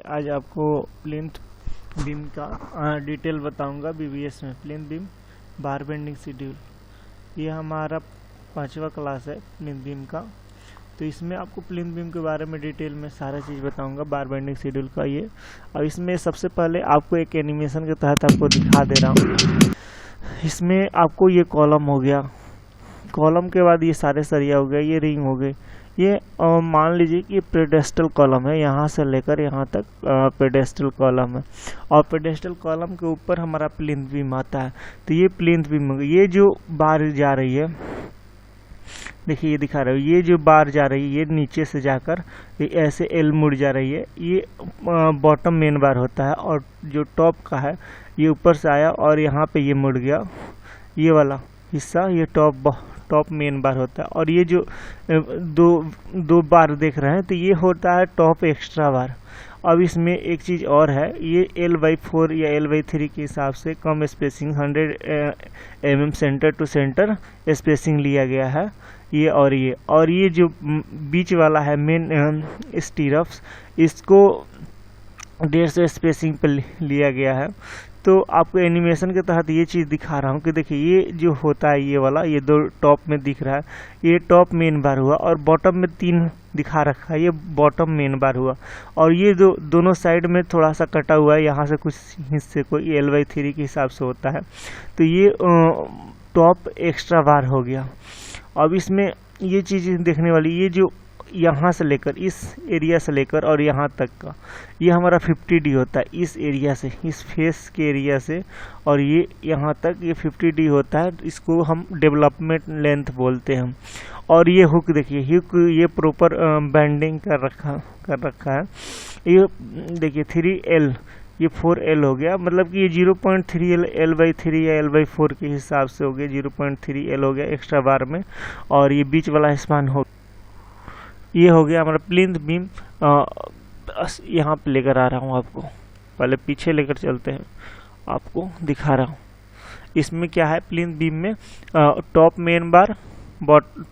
आज आपको plinth beam का डिटेल बताऊंगा। बीबीएस में प्लिंथ बीम बार बेंडिंग शेड्यूल, ये हमारा 5वां क्लास है प्लिंथ बीम का। तो इसमें आपको प्लिंथ बीम के बारे में डिटेल में सारा चीज़ बताऊंगा, बार बेंडिंग शेड्यूल का ये। अब इसमें सबसे पहले आपको एक एनिमेशन के तहत आपको दिखा दे रहा हूँ। इसमें आपको ये कॉलम हो गया, कॉलम के बाद ये सारे सरिया हो गए, ये रिंग हो गई। ये मान लीजिए कि पेडेस्टल कॉलम है, यहाँ से लेकर यहाँ तक पेडेस्टल कॉलम है, और पेडेस्टल कॉलम के ऊपर हमारा प्लिंथ बीम आता है। तो ये प्लिंथ बीम, ये जो बार जा रही है, देखिए ये दिखा रहा है, ये जो बार जा रही है ये नीचे से जाकर ये ऐसे एल मुड़ जा रही है, ये बॉटम मेन बार होता है। और जो टॉप का है ये ऊपर से आया और यहाँ पे ये मुड़ गया, ये वाला हिस्सा ये टॉप मेन बार होता है। और ये जो दो बार देख रहे हैं तो ये होता है टॉप एक्स्ट्रा बार। अब इसमें एक चीज़ और है, ये L/4 या L/3 के हिसाब से कम spacing 100 mm centre to centre spacing लिया गया है। ये जो बीच वाला है मेन स्टीरप्स, इसको 150 स्पेसिंग पर लिया गया है। तो आपको एनिमेशन के तहत ये चीज़ दिखा रहा हूँ कि देखिए ये जो होता है ये वाला, ये दो टॉप में दिख रहा है, ये टॉप मेन बार हुआ, और बॉटम में 3 दिखा रखा है, ये बॉटम मेन बार हुआ। और ये दोनों साइड में थोड़ा सा कटा हुआ है, यहाँ से कुछ हिस्से को L/3 के हिसाब से होता है। तो ये टॉप एक्स्ट्रा बार हो गया। अब इसमें ये चीज़ देखने वाली, ये जो यहाँ से लेकर इस एरिया से लेकर और यहाँ तक का, ये हमारा 50D होता है। इस एरिया से, इस फेस के एरिया से और ये यहाँ तक ये 50D होता है। इसको हम डेवलपमेंट लेंथ बोलते हैं। और ये हुक देखिए, हुक ये प्रॉपर बैंडिंग कर रखा है। ये देखिए 3L, ये 4L हो गया, मतलब कि ये 0.3 L/3 या L/4 के हिसाब से हो गया, 0.3L हो गया एक्स्ट्रा बार में। और ये बीच वाला स्पान हो, ये हो गया हमारा प्लिंथ बीम। यहाँ पे लेकर आ रहा हूँ आपको, पहले पीछे लेकर चलते हैं, आपको दिखा रहा हूँ। इसमें क्या है, प्लिंथ बीम में top main bar,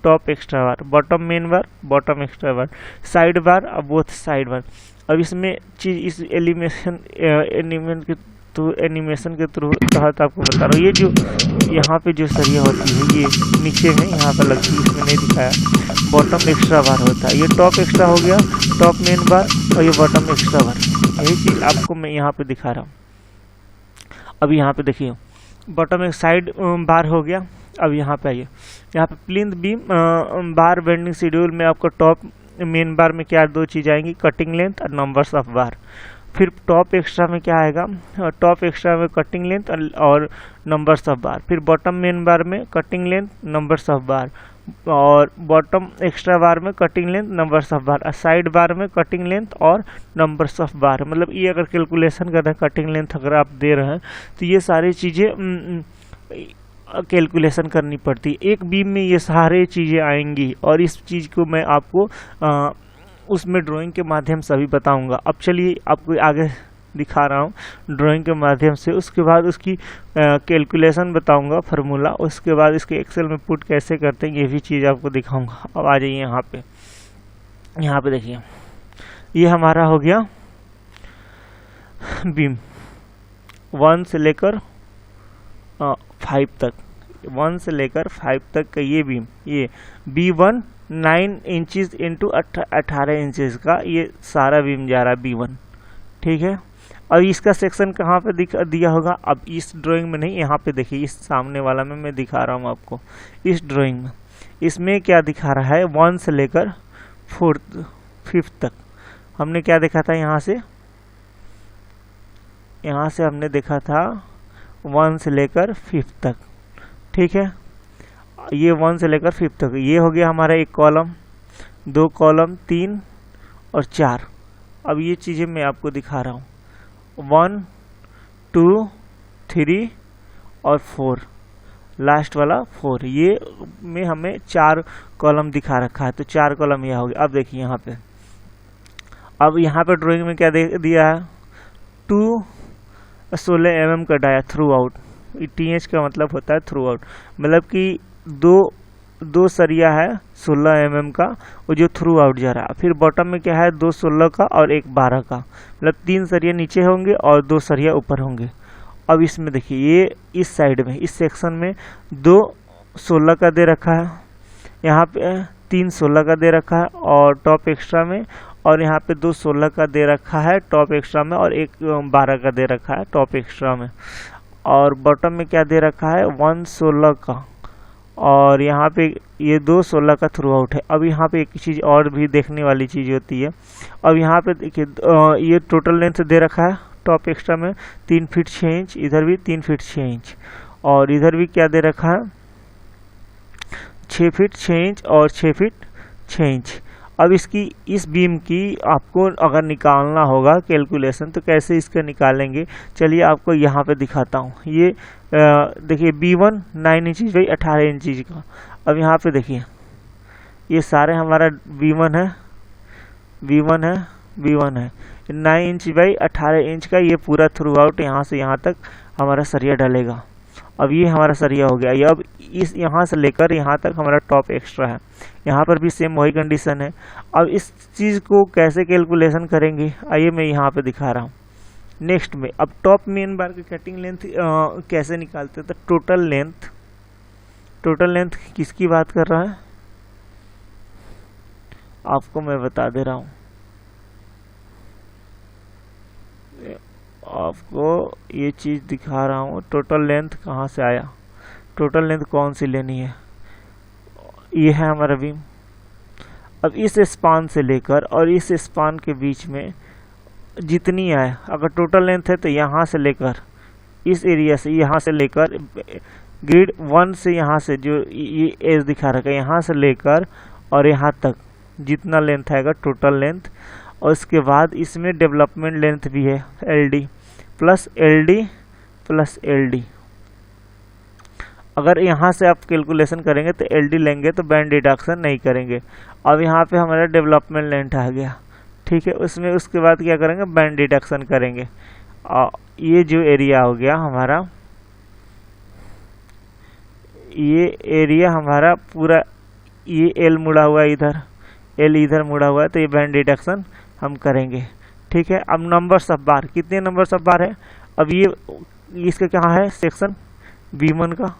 top extra bar, bottom main bar, bottom extra bar, side bar और बोथ साइड बार। अब इसमें चीज इस एनिमेशन के थ्रू तहत आपको बता रहा हूँ। ये जो यहाँ पे जो सरिया होती है ये नीचे में यहाँ पर लगती है, इसमें नहीं दिखाया, बॉटम एक्स्ट्रा बार होता है। ये टॉप एक्स्ट्रा हो गया, टॉप मेन बार, और ये बॉटम एक्स्ट्रा बार। यही चीज़ आपको मैं यहाँ पे दिखा रहा हूँ। अब यहाँ पे देखिए बॉटम एक साइड बार हो गया। अब यहाँ पे आइए, यहाँ पे प्लिंथ बीम बार बेंडिंग शेड्यूल में आपको टॉप मेन बार में क्या 2 चीज़ आएंगी, कटिंग लेंथ और नंबर्स ऑफ बार। फिर टॉप एक्स्ट्रा में क्या आएगा, टॉप एक्स्ट्रा में कटिंग लेंथ और नंबर्स ऑफ बार। फिर बॉटम मेन बार में कटिंग लेंथ, नंबर्स ऑफ बार, और बॉटम एक्स्ट्रा बार में कटिंग लेंथ, नंबर्स ऑफ बार, और साइड बार में कटिंग लेंथ और नंबर्स ऑफ बार। मतलब ये अगर कैलकुलेशन कर रहे हैं, कटिंग लेंथ अगर आप दे रहे हैं तो ये सारी चीज़ें कैलकुलेशन करनी पड़ती है। एक बीम में ये सारे चीज़ें आएंगी, और इस चीज़ को मैं आपको उसमें ड्राइंग के माध्यम से अभी बताऊंगा। अब चलिए आपको आगे दिखा रहा हूँ ड्राइंग के माध्यम से, उसके बाद उसकी कैलकुलेशन बताऊंगा, फार्मूला, उसके बाद इसके एक्सेल में पुट कैसे करते हैं ये भी चीज़ आपको दिखाऊंगा। अब आ जाइए यहाँ पे देखिए, ये हमारा हो गया बीम 1 से लेकर 5 तक, 1 से लेकर 5 तक का ये बीम, ये B1 9 इंचेस इंटू 18 इंचेस का ये सारा बीम जा रहा है B1, ठीक है। और इसका सेक्शन कहाँ पे दिया होगा, अब इस ड्राइंग में नहीं, यहाँ पे देखिए, इस सामने वाला में मैं दिखा रहा हूँ आपको। इस ड्राइंग में इसमें क्या दिखा रहा है, 1 से लेकर 5th तक हमने क्या देखा था, यहाँ से हमने देखा था 1 से लेकर 5th तक, ठीक है। ये 1 से लेकर 5th तक, ये हो गया हमारा एक कॉलम, 2 कॉलम, 3 और 4। अब ये चीज़ें मैं आपको दिखा रहा हूँ, 1 2 3 और 4, लास्ट वाला 4, ये में हमें 4 कॉलम दिखा रखा है। तो 4 कॉलम यह हो गया। अब देखिए यहाँ पे, अब यहाँ पे ड्राइंग में क्या दिया है, 216 mm का डाया थ्रू आउट। TH का मतलब होता है थ्रू आउट, मतलब कि 2 दो सरिया है 16 mm का, वो जो थ्रू आउट जा रहा है। फिर बॉटम में क्या है, 2 16 का और एक 12 का, मतलब 3 सरिया नीचे होंगे और 2 सरिया ऊपर होंगे। अब इसमें देखिए, ये इस साइड में, इस सेक्शन में 2 16 का दे रखा है, यहाँ पे 3 16 का दे रखा है और टॉप एक्स्ट्रा में, और यहाँ पे 2 16 का दे रखा है टॉप एक्स्ट्रा में, और एक 12 का दे रखा है टॉप एक्स्ट्रा में। और बॉटम में क्या दे रखा है, 1 16 का, और यहाँ पे ये 2 16 का थ्रू आउट है। अब यहाँ पे एक चीज़ और भी देखने वाली चीज़ होती है। अब यहाँ पे देखिए, ये टोटल लेंथ दे रखा है टॉप एक्स्ट्रा में 3 फीट 6 इंच, इधर भी 3 फीट 6 इंच, और इधर भी क्या दे रखा है, 6 फीट 6 इंच और 6 फीट 6 इंच। अब इसकी, इस बीम की आपको अगर निकालना होगा कैलकुलेशन, तो कैसे इसका निकालेंगे, चलिए आपको यहाँ पे दिखाता हूँ। ये देखिए B1 9 इंच बाई 18 इंच का। अब यहाँ पे देखिए, ये सारे हमारा B1 है, B1 है, B1 है, 9 इंच बाई 18 इंच का ये पूरा थ्रू आउट यहाँ से यहाँ तक हमारा सरिया डलेगा। अब ये हमारा सरिया हो गया। ये अब इस यहाँ से लेकर यहाँ तक हमारा टॉप एक्स्ट्रा है, यहाँ पर भी सेम वही कंडीशन है। अब इस चीज़ को कैसे कैलकुलेशन करेंगे, आइए मैं यहाँ पे दिखा रहा हूँ नेक्स्ट में। अब टॉप मेन बार की कटिंग लेंथ कैसे निकालते हैं, तो टोटल लेंथ किसकी बात कर रहा है आपको मैं बता दे रहा हूँ। आपको ये चीज़ दिखा रहा हूँ, टोटल लेंथ कहाँ से आया, टोटल लेंथ कौन सी लेनी है, ये है हमारा बीम। अब इस स्पान से लेकर और इस स्पान के बीच में जितनी आए, अगर टोटल लेंथ है तो यहाँ से लेकर इस एरिया से, यहाँ से लेकर ग्रिड 1 से, यहाँ से जो ये एज दिखा रखा है, यहाँ से लेकर और यहाँ तक जितना लेंथ आएगा टोटल लेंथ। और उसके बाद इसमें डेवलपमेंट लेंथ भी है LD प्लस LD। अगर यहाँ से आप कैलकुलेशन करेंगे तो LD लेंगे तो बैंड डिडक्शन नहीं करेंगे। अब यहाँ पे हमारा डेवलपमेंट लेंथ आ गया, ठीक है, उसमें उसके बाद क्या करेंगे, बैंड डिडक्शन करेंगे। ये जो एरिया हो गया हमारा, ये एरिया हमारा पूरा, ये L मुड़ा हुआ है इधर, L इधर मुड़ा हुआ है, तो ये बैंड डिडक्शन हम करेंगे, ठीक है। अब नंबर्स ऑफ बार, कितने नंबर्स ऑफ बार है, अब ये इसका क्या है, सेक्शन B1 का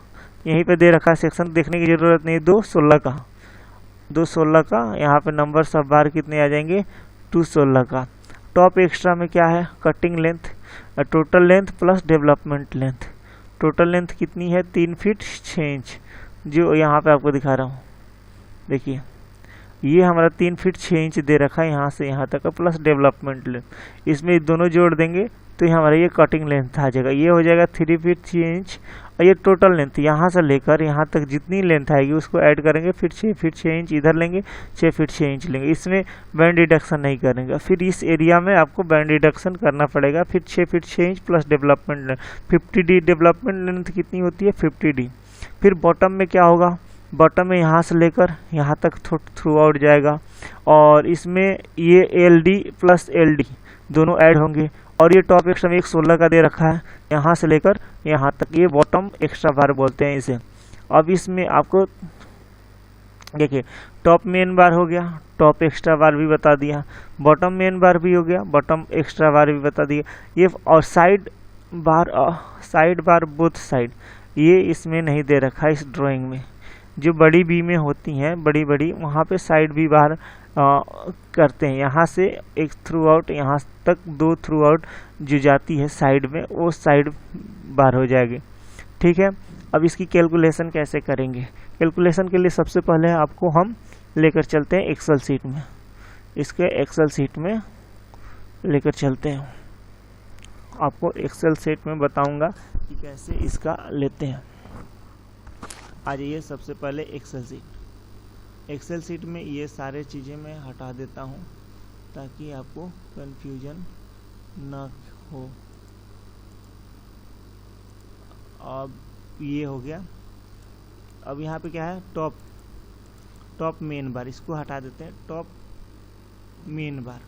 यहीं पे दे रखा है, सेक्शन देखने की जरूरत नहीं, 2 16 का, यहाँ पे नंबर्स ऑफ बार कितने आ जाएंगे, 2 16 का। टॉप एक्स्ट्रा में क्या है, cutting length, total length plus development length. Total length कितनी है, 3 फीट 6 इंच, जो यहाँ पे आपको दिखा रहा हूँ। देखिए ये हमारा 3 फीट 6 इंच दे रखा है यहाँ से यहाँ तक का, प्लस डेवलपमेंट लेंथ, इसमें दोनों जोड़ देंगे तो हमारा ये कटिंग लेंथ आ जाएगा, ये हो जाएगा 3 फीट 6 इंच। और ये टोटल लेंथ यहाँ से लेकर यहाँ तक जितनी लेंथ आएगी उसको ऐड करेंगे, फिर 6 फीट 6 इंच इधर लेंगे, 6 फीट 6 इंच लेंगे, इसमें बैंड डिडक्शन नहीं करेंगे। फिर इस एरिया में आपको बैंड डिडक्शन करना पड़ेगा, फिर 6 feet 6 inch plus development length 50D। Development length कितनी होती है, 50D। फिर बॉटम में क्या होगा, बॉटम में यहाँ से लेकर यहाँ तक थ्रू आउट जाएगा, और इसमें ये LD प्लस LD दोनों ऐड होंगे। और ये टॉप एक्स्ट्रा में एक 16 का दे रखा है, यहाँ से लेकर यहाँ तक, ये बॉटम एक्स्ट्रा बार बोलते हैं इसे। अब इसमें आपको देखिए, टॉप मेन बार हो गया, टॉप एक्स्ट्रा बार भी बता दिया, बॉटम मेन बार भी हो गया, बॉटम एक्स्ट्रा बार भी बता दिया, ये और साइड बार बोथ साइड, ये इसमें नहीं दे रखा है इस ड्राइंग में। जो बड़ी बीमें होती हैं बड़ी वहाँ पे साइड भी बाहर करते हैं, यहाँ से एक थ्रू आउट, यहाँ तक 2 थ्रू आउट जो जाती है साइड में, वो साइड बार हो जाएगी, ठीक है। अब इसकी कैलकुलेशन कैसे करेंगे, कैलकुलेशन के लिए सबसे पहले आपको हम लेकर चलते हैं एक्सेल सीट में, इसके एक्सेल सीट में लेकर चलते हैं। आपको एक्सेल सीट में बताऊंगा कि कैसे इसका लेते हैं। आ जाइए सबसे पहले एक्सेल सीट में ये सारे चीज़ें मैं हटा देता हूँ ताकि आपको कंफ्यूजन ना हो। अब ये हो गया। अब यहाँ पे क्या है, टॉप मेन बार, इसको हटा देते हैं, टॉप मेन बार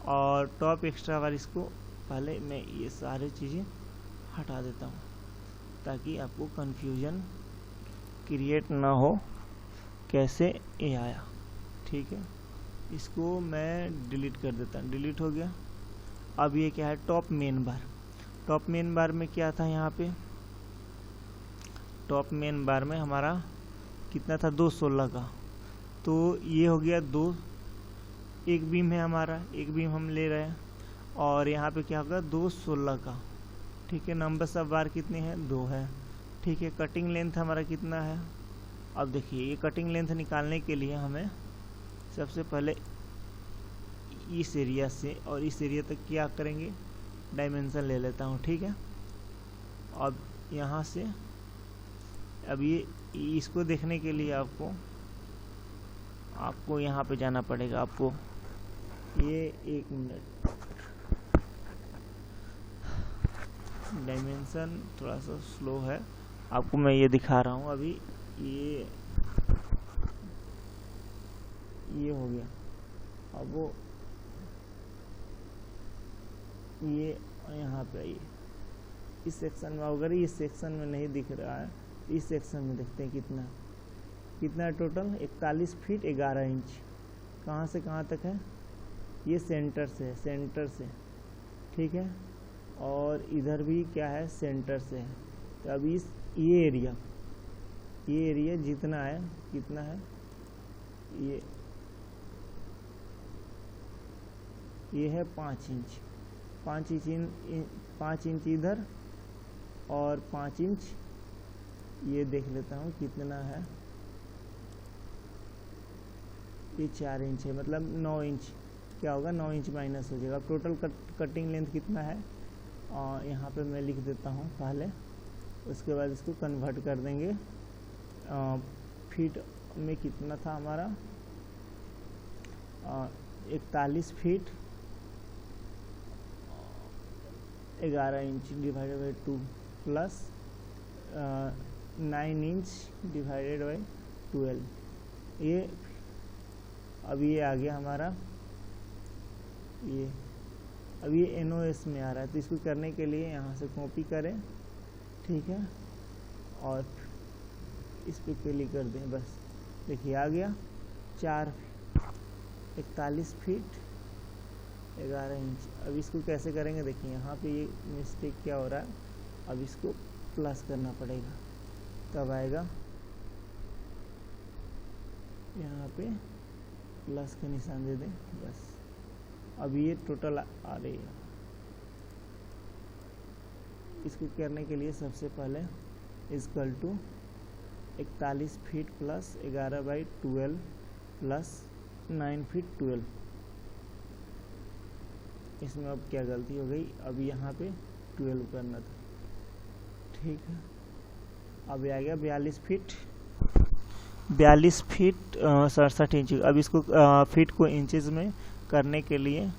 और टॉप एक्स्ट्रा बार, इसको पहले मैं ये सारे चीज़ें हटा देता हूँ ताकि आपको कंफ्यूजन क्रिएट ना हो कैसे ये आया। ठीक है, इसको मैं डिलीट कर देता हूँ, डिलीट हो गया। अब ये क्या है, top main bar. Top main बार में क्या था, यहाँ पे टॉप मेन बार में हमारा कितना था, 216 का। तो ये हो गया 2, एक बीम है हमारा, एक बीम हम ले रहे हैं, और यहाँ पे क्या होगा 216 का। ठीक है, नंबर ऑफ बार कितने हैं, 2 है। ठीक है, कटिंग लेंथ हमारा कितना है। अब देखिए, ये कटिंग लेंथ निकालने के लिए हमें सबसे पहले इस एरिया से और इस एरिया तक क्या करेंगे, डायमेंशन ले लेता हूँ। ठीक है, अब यहाँ से अब ये इसको देखने के लिए आपको यहाँ पे जाना पड़ेगा। आपको ये 1 मिनट, डायमेंशन थोड़ा सा स्लो है, आपको मैं ये दिखा रहा हूँ। अभी ये हो गया। अब वो ये यहाँ पे आइए, इस सेक्शन में, अगर इस सेक्शन में नहीं दिख रहा है, इस सेक्शन में देखते हैं कितना टोटल, 41 फीट 11 इंच। कहाँ से कहाँ तक है, ये सेंटर से। ठीक है, और इधर भी क्या है, सेंटर से है। तो अब ये एरिया जितना है, कितना है, ये है 5 इंच। 5 इंच इधर और 5 इंच ये देख लेता हूँ कितना है, ये 4 इंच है, मतलब 9 इंच। क्या होगा, 9 इंच माइनस हो जाएगा। टोटल कटिंग लेंथ कितना है, यहाँ पे मैं लिख देता हूँ पहले, उसके बाद इसको कन्वर्ट कर देंगे। फीट में कितना था हमारा, 41 feet 11 inch divided by 2 plus 9 inch divided by 12। ये अब ये आ गया हमारा, ये अब ये NOS में आ रहा है। तो इसको करने के लिए यहाँ से कॉपी करें, ठीक है, और इस पे क्लिक कर दें। बस देखिए आ गया 41 फीट 11 इंच। अब इसको कैसे करेंगे, देखिए यहाँ पे ये मिस्टेक क्या हो रहा है। अब इसको प्लस करना पड़ेगा, तब आएगा, यहाँ पे प्लस का निशान दे दें बस। अब ये टोटल आ रही है। इसको करने के लिए सबसे पहले equal to 41 feet plus 11/12 plus 9 feet 12। इसमें अब क्या गलती हो गई, अब यहाँ पे 12 करना था, ठीक है। अब आ गया 42 फीट 67 इंच। अब इसको फीट को इंचेस में करने के लिए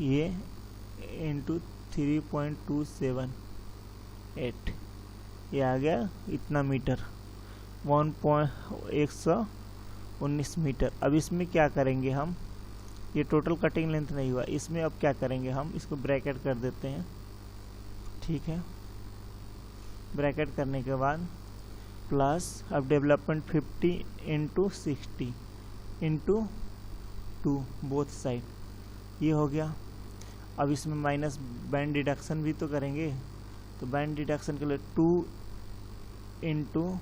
ये इंटू 3.278 ये आ गया इतना मीटर, 119 मीटर। अब इसमें क्या करेंगे हम, ये टोटल कटिंग लेंथ नहीं हुआ, इसमें अब क्या करेंगे हम, इसको ब्रैकेट कर देते हैं, ठीक है। ब्रैकेट करने के बाद प्लस, अब development 50 into 60 into 2 both side, ये हो गया। अब इसमें माइनस बैंड डिडक्शन भी तो करेंगे, तो बैंड डिडक्शन के लिए 2 इंटू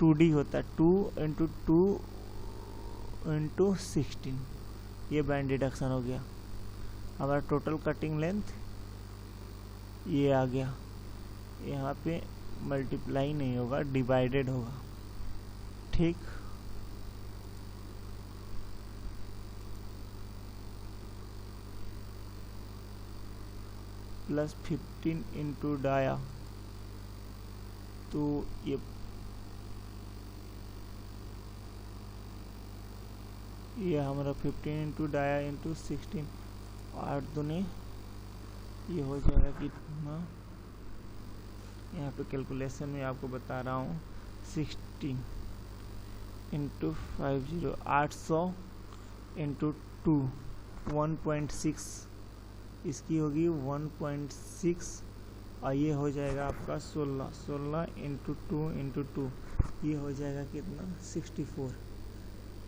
2D होता है, 2 इंटू 2 इंटू 16, ये बैंड डिडक्शन हो गया। हमारा टोटल कटिंग लेंथ ये आ गया। यहाँ पे मल्टीप्लाई नहीं होगा, डिवाइडेड होगा, ठीक। प्लस 15 इंटू डाया, तो ये हमारा 15 इंटू डाया इंटू 16, 8 दूनी ये हो जाएगा कितना, यहाँ पे कैलकुलेशन में आपको बता रहा हूँ, 16 इंटू 50, 800 इंटू 2, 1.6, इसकी होगी 1.6, और ये हो जाएगा आपका 16 इंटू 2 इंटू 2, ये हो जाएगा कितना 64,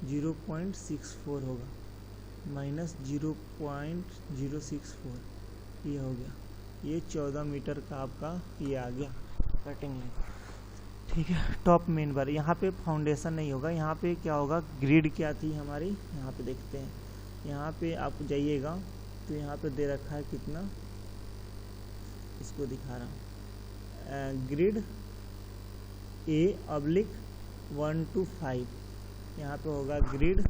0.64 होगा माइनस 0.064, ये हो गया। ये 14 मीटर का आपका ये आ गया कटिंग लेंथ। ठीक है, टॉप मेन बार। यहाँ पे फाउंडेशन नहीं होगा, यहाँ पे क्या होगा, ग्रिड क्या थी हमारी, यहाँ पे देखते हैं। यहाँ पे आप जाइएगा तो यहाँ पे दे रखा है कितना, इसको दिखा रहा हूँ, ग्रिड A/1 to 5। यहाँ पे होगा ग्रिड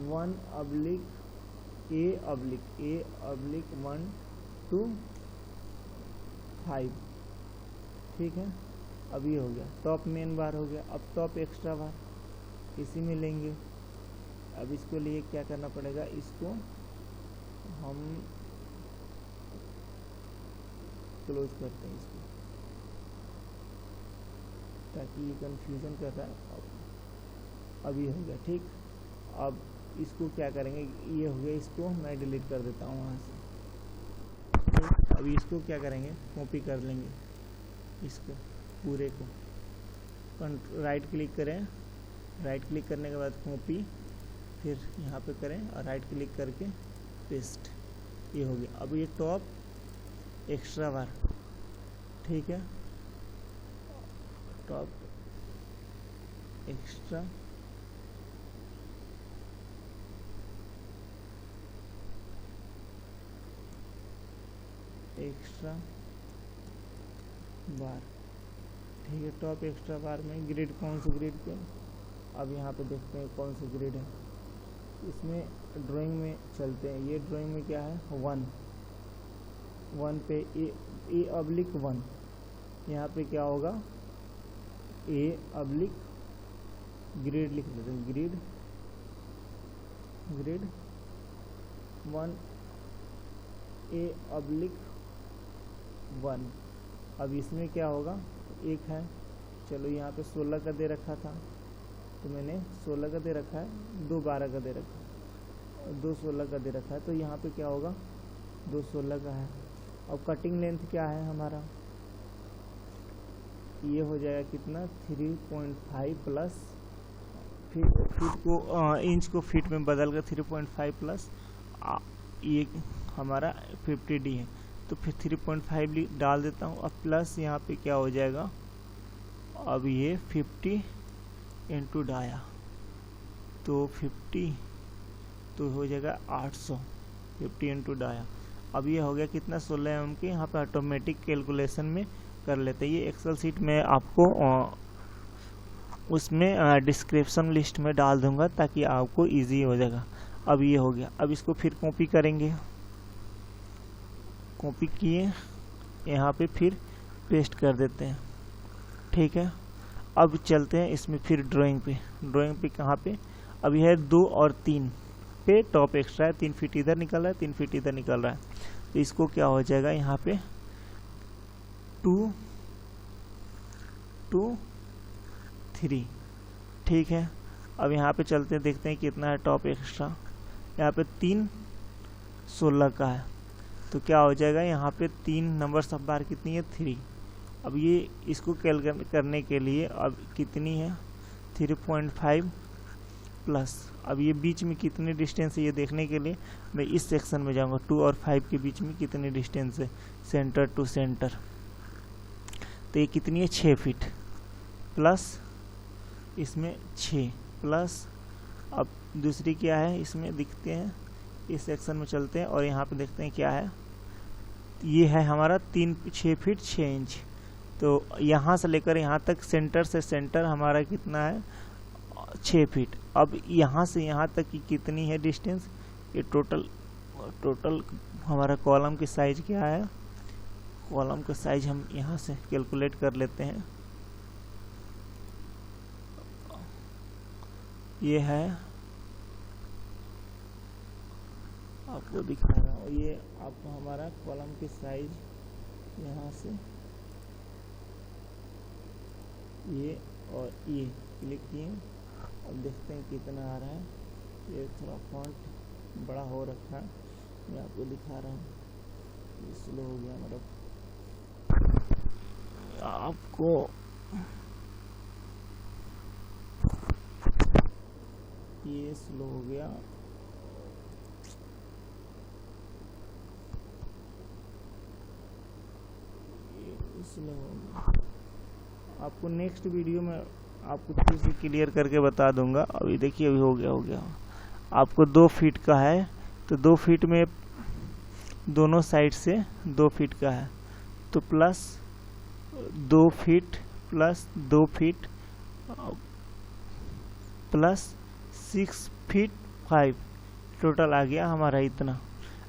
1/A/1 to 5। ठीक है, अब ये हो गया टॉप मेन बार हो गया। अब टॉप एक्स्ट्रा बार इसी में लेंगे। अब इसको लिए क्या करना पड़ेगा, इसको हम क्लोज करते हैं इसको, ताकि ये कंफ्यूजन कर रहा है। अब ये हो गया। ठीक, अब इसको क्या करेंगे, ये हो गया, इसको मैं डिलीट कर देता हूँ वहाँ से। ठीक, अब इसको क्या करेंगे, कॉपी कर लेंगे इसको पूरे को। राइट क्लिक करें, राइट क्लिक करने के बाद कॉपी, फिर यहाँ पे करें और राइट क्लिक करके पेस्ट, ये हो गया। अब ये टॉप एक्स्ट्रा बार, ठीक है, टॉप एक्स्ट्रा बार। ठीक है, टॉप एक्स्ट्रा बार में ग्रिड कौन से ग्रिड पे, अब यहाँ पे देखते हैं कौन सी ग्रिड है। इसमें ड्राइंग में चलते हैं। ये ड्राइंग में क्या है, 1 पे A/1। यहाँ पे क्या होगा, A/ ग्रिड लिख लेते हैं, ग्रिड 1 A/1। अब इसमें क्या होगा, एक है, चलो यहाँ पे 16 का दे रखा था तो मैंने 16 का दे रखा है, 2 12 का दे रखा है, 2 16 का दे रखा है, तो यहाँ पे क्या होगा, 2 16 का है। अब कटिंग लेंथ क्या है हमारा, ये हो जाएगा कितना 3.5 प्लस फीट को इंच को फीट में बदल कर 3.5 प्लस ये हमारा 50D है, तो फिर 3.5 डाल देता हूँ। अब प्लस यहाँ पे क्या हो जाएगा, अब ये 50 इंटू डाया तो 50 तो हो जाएगा 800, 50 इंटू डाया। अब ये हो गया कितना 16 mm के। यहाँ पे ऑटोमेटिक कैलकुलेशन में कर लेते हैं। ये एक्सेल सीट में आपको उसमें डिस्क्रिप्शन लिस्ट में डाल दूंगा ताकि आपको इजी हो जाएगा। अब ये हो गया। अब इसको फिर कॉपी करेंगे, कॉपी किए यहाँ पे फिर पेस्ट कर देते हैं। ठीक है, अब चलते हैं इसमें फिर ड्राइंग पे कहाँ पे, अब यह 2 और 3 पे टॉप एक्स्ट्रा है, 3 फीट इधर निकल रहा है, 3 फीट इधर निकल रहा है, तो इसको क्या हो जाएगा यहाँ पे 2 2 3। ठीक है, अब यहाँ पे चलते हैं, देखते हैं कितना है टॉप एक्स्ट्रा। यहाँ पे 3 16 का है, तो क्या हो जाएगा यहाँ पे 3 नंबर सब बार कितनी है 3। अब ये इसको कैलकुलेट करने के लिए अब कितनी है 3.5 प्लस, अब ये बीच में कितनी डिस्टेंस है ये देखने के लिए मैं इस सेक्शन में जाऊंगा। 2 और 5 के बीच में कितनी डिस्टेंस है सेंटर टू सेंटर, तो ये कितनी है 6 फीट प्लस इसमें 6 प्लस। अब दूसरी क्या है इसमें दिखते हैं, इस सेक्शन में चलते हैं और यहाँ पे देखते हैं क्या है, ये है हमारा 6 फीट 6 इंच। तो यहाँ से लेकर यहाँ तक सेंटर से सेंटर हमारा कितना है 6 फीट। अब यहाँ से यहाँ तक की कितनी है डिस्टेंस, ये टोटल हमारा कॉलम की साइज क्या है, कॉलम का साइज हम यहाँ से कैलकुलेट कर लेते हैं। ये है आपको दिखा रहा हूँ, ये आपको हमारा कॉलम की साइज यहाँ से ये और ये क्लिक किए। अब देखते हैं कितना आ रहा है, ये थोड़ा फॉन्ट बड़ा हो रखा है, मैं आपको दिखा रहा हूँ। स्लो हो गया मतलब आपको ये स्लो हो गया। स्लो हो गया। आपको नेक्स्ट वीडियो में आपको फिर से क्लियर करके बता दूंगा। अभी देखिए अभी हो गया। आपको 2 फीट का है तो 2 फीट में दोनों साइड से 2 फीट का है तो plus 2 feet plus 2 feet plus 6 feet 5 total आ गया हमारा इतना।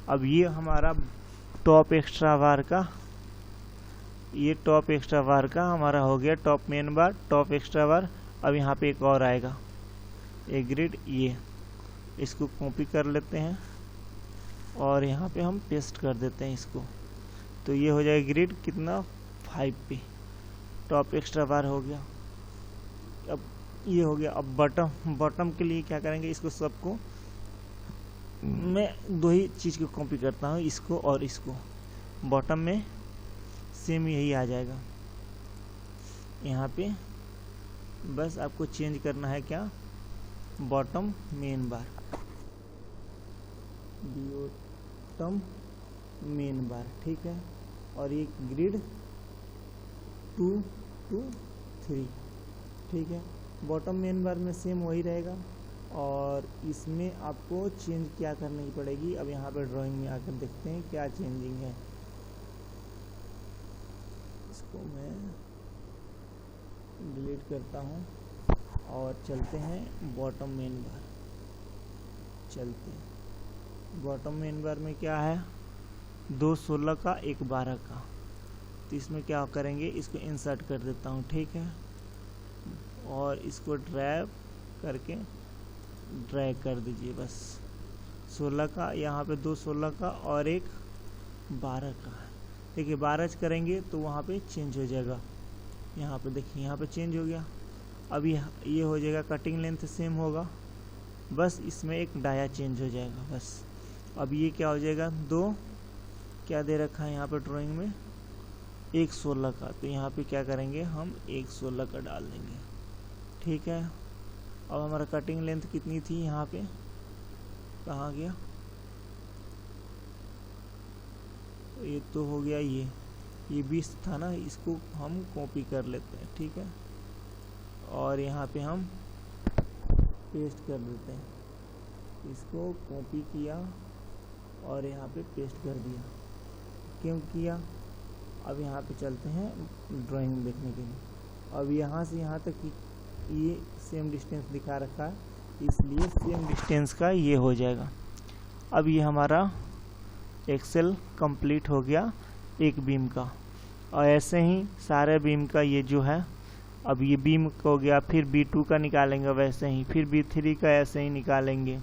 अब ये हमारा टॉप एक्स्ट्रा बार का, ये टॉप एक्स्ट्रा बार का हमारा हो गया top main bar, top extra bar. अब यहाँ पे एक और आएगा एक ग्रिड, ये इसको कॉपी कर लेते हैं और यहाँ पे हम पेस्ट कर देते हैं इसको, तो ये हो जाएगा ग्रिड कितना 5 पे टॉप एक्स्ट्रा बार हो गया। अब ये हो गया। अब बॉटम के लिए क्या करेंगे, इसको सबको मैं 2 ही चीज़ को कॉपी करता हूँ, इसको और इसको। बॉटम में सेम यही आ जाएगा। यहाँ पे बस आपको चेंज करना है क्या, bottom main bar, bottom main बार, ठीक है। और ये ग्रिड 2 2 3, ठीक है। बॉटम मेन बार में सेम वही रहेगा और इसमें आपको चेंज क्या करनी पड़ेगी। अब यहाँ पे ड्राइंग में आकर देखते हैं क्या चेंजिंग है। इसको मैं डिलीट करता हूँ और चलते हैं बॉटम मेन बार। चलते हैं बॉटम मेन बार में क्या है, 2 16 का 1 12 का। तो इसमें क्या करेंगे, इसको इंसर्ट कर देता हूँ, ठीक है। और इसको ड्रैग करके ड्रैग कर दीजिए बस। 16 का यहाँ पे 2 16 का और 1 12 का है। देखिए 12 करेंगे तो वहाँ पे चेंज हो जाएगा। यहाँ पे देखिए यहाँ पे चेंज हो गया। अब ये हो जाएगा, कटिंग लेंथ सेम होगा, बस इसमें एक डाया चेंज हो जाएगा बस। अब ये क्या हो जाएगा, 2 क्या दे रखा है यहाँ पे ड्राइंग में 1 16 का, तो यहाँ पे क्या करेंगे हम 1 16 का डाल देंगे, ठीक है। अब हमारा कटिंग लेंथ कितनी थी, यहाँ पे कहाँ गया, ये तो हो गया, ये 20 था ना, इसको हम कॉपी कर लेते हैं, ठीक है। और यहाँ पे हम पेस्ट कर देते हैं, इसको कॉपी किया और यहाँ पे पेस्ट कर दिया। क्यों किया, अब यहाँ पे चलते हैं ड्राइंग देखने के लिए। अब यहाँ से यहाँ तक ये सेम डिस्टेंस दिखा रखा है, इसलिए सेम डिस्टेंस का ये हो जाएगा। अब ये हमारा एक्सेल कंप्लीट हो गया एक बीम का। और ऐसे ही सारे बीम का ये जो है, अब ये बीम हो गया, फिर B2 का निकालेंगे वैसे ही, फिर B3 का ऐसे ही निकालेंगे,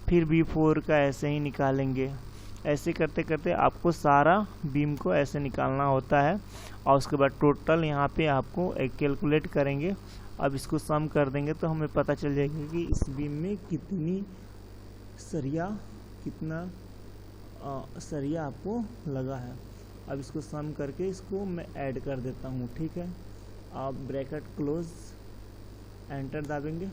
फिर B4 का ऐसे ही निकालेंगे। ऐसे करते करते आपको सारा बीम को ऐसे निकालना होता है। और उसके बाद टोटल यहाँ पे आपको एक कैलकुलेट करेंगे। अब इसको सम कर देंगे तो हमें पता चल जाएगा कि इस बीम में कितनी सरिया, कितना सरिया आपको लगा है। अब इसको सम करके इसको मैं ऐड कर देता हूँ, ठीक है। आप ब्रैकेट क्लोज, एंटर दाबेंगे,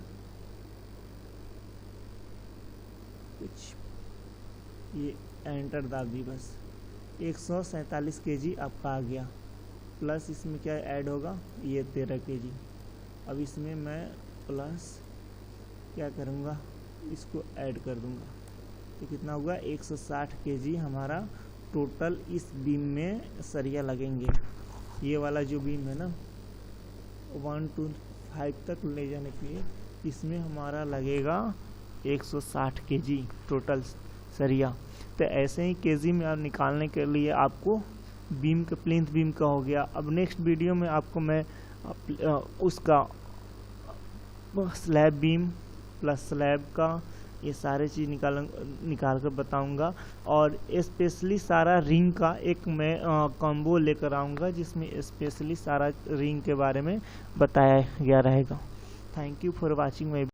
कुछ ये एंटर दाब दी बस। 147 kg आपका आ गया, प्लस इसमें क्या ऐड होगा, ये 13 kg। अब इसमें मैं प्लस क्या करूँगा, इसको ऐड कर दूँगा, तो कितना हुआ 160 kg हमारा टोटल इस बीम में सरिया लगेंगे। ये वाला जो बीम है ना 1 to 5 तक ले जाने के लिए इसमें हमारा लगेगा 160 kg टोटल सरिया। तो ऐसे ही केजी में आप निकालने के लिए आपको बीम का, प्लिंथ बीम का हो गया। अब नेक्स्ट वीडियो में आपको मैं उसका स्लैब बीम प्लस स्लैब का ये सारे चीज़ निकाल कर बताऊंगा। और स्पेशली सारा रिंग का एक मैं कॉम्बो लेकर आऊँगा जिसमें स्पेशली सारा रिंग के बारे में बताया गया रहेगा। Thank you for watching my